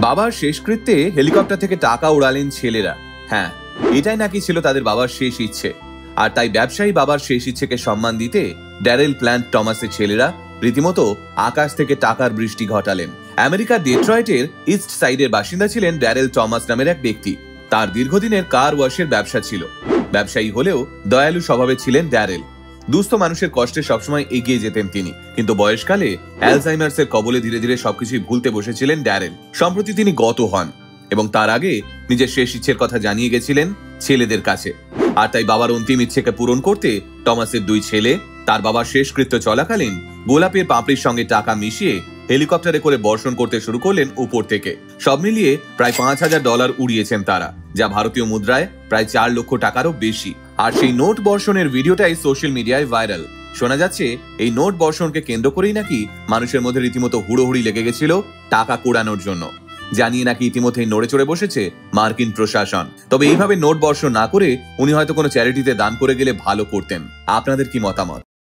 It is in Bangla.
বাবার শেষকৃত্যে হেলিকপ্টার থেকে টাকা উড়ালেন ছেলেরা। হ্যাঁ, এটাই নাকি ছিল তাদের বাবার শেষ ইচ্ছে। আর তাই ব্যবসায়ী বাবার শেষ ইচ্ছেকে সম্মান দিতে ড্যারেল প্ল্যান্ট টমাসের ছেলেরা রীতিমতো আকাশ থেকে টাকার বৃষ্টি ঘটালেন। আমেরিকার ডেট্রয়েটের ইস্ট সাইডের বাসিন্দা ছিলেন ড্যারেল টমাস নামের এক ব্যক্তি। তার দীর্ঘদিনের কার ওয়াশের ব্যবসা ছিল। ব্যবসায়ী হলেও দয়ালু স্বভাবে ছিলেন ড্যারেল। দুস্থ মানুষের কষ্টে সবসময় এগিয়ে যেতেন তিনি। কিন্তু বয়সকালে অ্যালজাইমার্স এর কবলে ধীরে ধীরে সবকিছুই ভুলতে বসেছিলেন ড্যারেল। সম্প্রতি তিনি গত হন এবং তার আগে নিজের শেষ ইচ্ছের কথা জানিয়ে গেছিলেন ছেলেদের কাছে। আর তাই বাবার অন্তিম ইচ্ছেকে পূরণ করতে টমাসের দুই ছেলে তার বাবার শেষকৃত্য চলাকালীন গোলাপের পাপড়ির সঙ্গে টাকা মিশিয়ে হেলিকপ্টারে করে বর্ষণ করতে শুরু করলেন উপর থেকে। সব মিলিয়ে প্রায় $5,000 উড়িয়েছেন তারা, যা ভারতীয় মুদ্রায় প্রায় 4 লক্ষ টাকারও বেশি। আর সেই নোট বর্ষণের ভিডিওটাই সোশ্যাল মিডিয়ায় ভাইরাল। শোনা যাচ্ছে এই নোট বর্ষণকে কেন্দ্র করেই নাকি মানুষের মধ্যে রীতিমতো হুড়োহুড়ি লেগে গেছিল টাকা কুড়ানোর জন্য। জানিয়ে নাকি ইতিমধ্যেই নড়ে চড়ে বসেছে মার্কিন প্রশাসন। তবে এইভাবে নোট বর্ষণ না করে উনি হয়তো কোনো চ্যারিটিতে দান করে গেলে ভালো করতেন। আপনাদের কি মতামত?